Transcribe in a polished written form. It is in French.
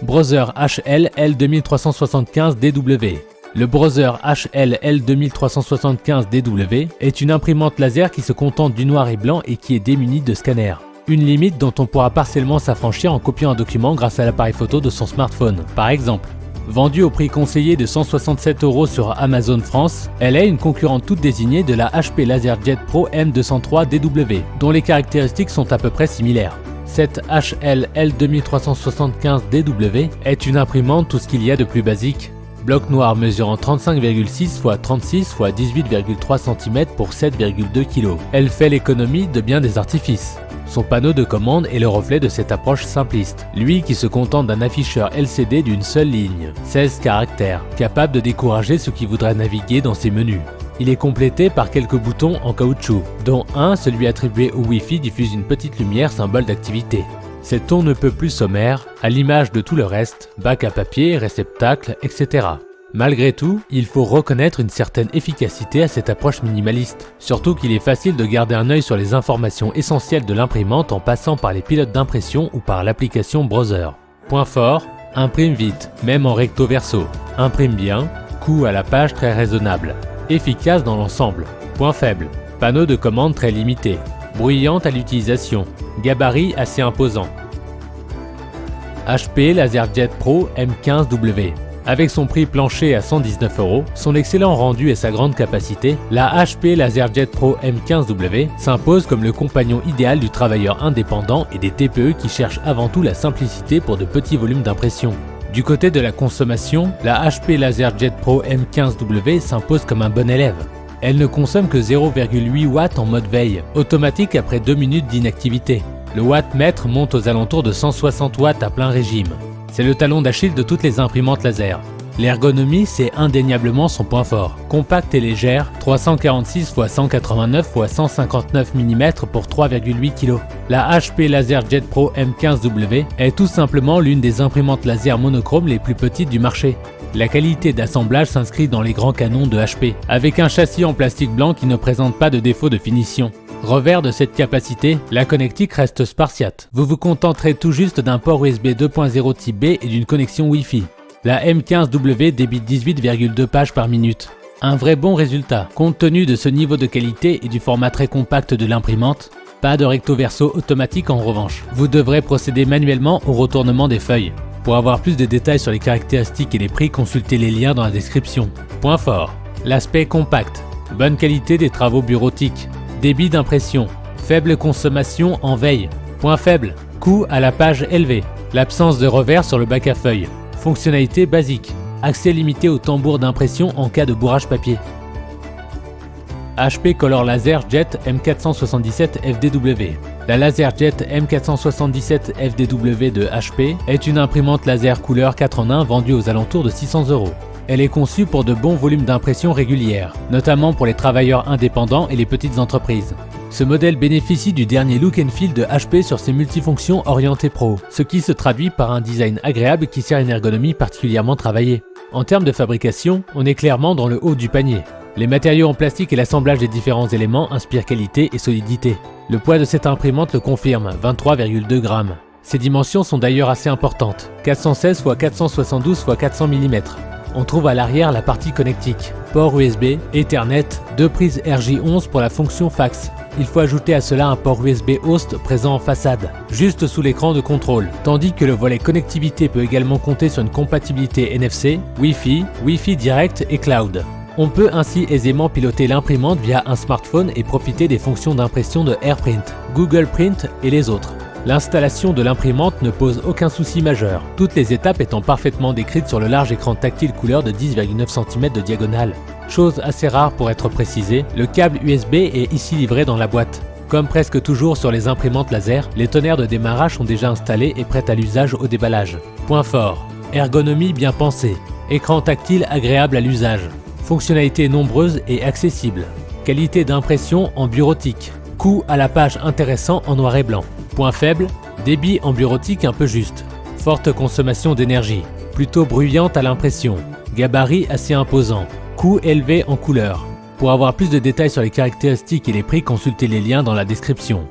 Brother HL L2375DW. Le Brother HL L2375DW est une imprimante laser qui se contente du noir et blanc et qui est démunie de scanner. Une limite dont on pourra partiellement s'affranchir en copiant un document grâce à l'appareil photo de son smartphone, par exemple. Vendue au prix conseillé de 167 € sur Amazon France, elle est une concurrente toute désignée de la HP LaserJet Pro M203DW, dont les caractéristiques sont à peu près similaires. Cette HL L2375DW est une imprimante tout ce qu'il y a de plus basique. Bloc noir mesurant 35,6 x 36 x 18,3 cm pour 7,2 kg. Elle fait l'économie de bien des artifices. Son panneau de commande est le reflet de cette approche simpliste, lui qui se contente d'un afficheur LCD d'une seule ligne, 16 caractères, capable de décourager ceux qui voudraient naviguer dans ses menus. Il est complété par quelques boutons en caoutchouc, dont un, celui attribué au Wi-Fi, diffuse une petite lumière symbole d'activité. Cet ton ne peut plus sommaire, à l'image de tout le reste, bac à papier, réceptacle, etc. Malgré tout, il faut reconnaître une certaine efficacité à cette approche minimaliste, surtout qu'il est facile de garder un œil sur les informations essentielles de l'imprimante en passant par les pilotes d'impression ou par l'application Browser. Point fort, imprime vite, même en recto verso. Imprime bien, coût à la page très raisonnable. Efficace dans l'ensemble. Point faible, panneau de commande très limité. Bruyante à l'utilisation, gabarit assez imposant. HP LaserJet Pro M15W. Avec son prix plancher à 119 €, son excellent rendu et sa grande capacité, la HP LaserJet Pro M15W s'impose comme le compagnon idéal du travailleur indépendant et des TPE qui cherchent avant tout la simplicité pour de petits volumes d'impression. Du côté de la consommation, la HP LaserJet Pro M15W s'impose comme un bon élève. Elle ne consomme que 0,8 watts en mode veille, automatique après 2 minutes d'inactivité. Le wattmètre monte aux alentours de 160 watts à plein régime. C'est le talon d'Achille de toutes les imprimantes laser. L'ergonomie, c'est indéniablement son point fort. Compacte et légère, 346 x 189 x 159 mm pour 3,8 kg. La HP LaserJet Pro M15W est tout simplement l'une des imprimantes laser monochromes les plus petites du marché. La qualité d'assemblage s'inscrit dans les grands canons de HP, avec un châssis en plastique blanc qui ne présente pas de défaut de finition. Revers de cette capacité, la connectique reste spartiate. Vous vous contenterez tout juste d'un port USB 2.0 type B et d'une connexion Wi-Fi. La M15W débite 18,2 pages par minute. Un vrai bon résultat, compte tenu de ce niveau de qualité et du format très compact de l'imprimante. Pas de recto verso automatique en revanche. Vous devrez procéder manuellement au retournement des feuilles. Pour avoir plus de détails sur les caractéristiques et les prix, consultez les liens dans la description. Point fort, l'aspect compact, bonne qualité des travaux bureautiques, débit d'impression, faible consommation en veille. Point faible, coût à la page élevé, l'absence de revers sur le bac à feuilles, fonctionnalité basique, accès limité au tambour d'impression en cas de bourrage papier. HP Color Laser Jet M477 FDW. La LaserJet M477 FDW de HP est une imprimante laser couleur 4 en 1 vendue aux alentours de 600 €. Elle est conçue pour de bons volumes d'impression régulières, notamment pour les travailleurs indépendants et les petites entreprises. Ce modèle bénéficie du dernier look and feel de HP sur ses multifonctions orientées pro, ce qui se traduit par un design agréable qui sert une ergonomie particulièrement travaillée. En termes de fabrication, on est clairement dans le haut du panier. Les matériaux en plastique et l'assemblage des différents éléments inspirent qualité et solidité. Le poids de cette imprimante le confirme, 23,2 grammes. Ses dimensions sont d'ailleurs assez importantes, 416 x 472 x 400 mm. On trouve à l'arrière la partie connectique, port USB, Ethernet, 2 prises RJ11 pour la fonction fax. Il faut ajouter à cela un port USB host présent en façade, juste sous l'écran de contrôle, tandis que le volet connectivité peut également compter sur une compatibilité NFC, Wi-Fi, Wi-Fi direct et cloud. On peut ainsi aisément piloter l'imprimante via un smartphone et profiter des fonctions d'impression de AirPrint, Google Print et les autres. L'installation de l'imprimante ne pose aucun souci majeur, toutes les étapes étant parfaitement décrites sur le large écran tactile couleur de 10,9 cm de diagonale. Chose assez rare pour être précisée, le câble USB est ici livré dans la boîte. Comme presque toujours sur les imprimantes laser, les tonnerres de démarrage sont déjà installés et prêts à l'usage au déballage. Point fort, ergonomie bien pensée, écran tactile agréable à l'usage. Fonctionnalités nombreuses et accessibles. Qualité d'impression en bureautique. Coût à la page intéressant en noir et blanc. Point faible, débit en bureautique un peu juste. Forte consommation d'énergie. Plutôt bruyante à l'impression. Gabarit assez imposant. Coût élevé en couleur. Pour avoir plus de détails sur les caractéristiques et les prix, consultez les liens dans la description.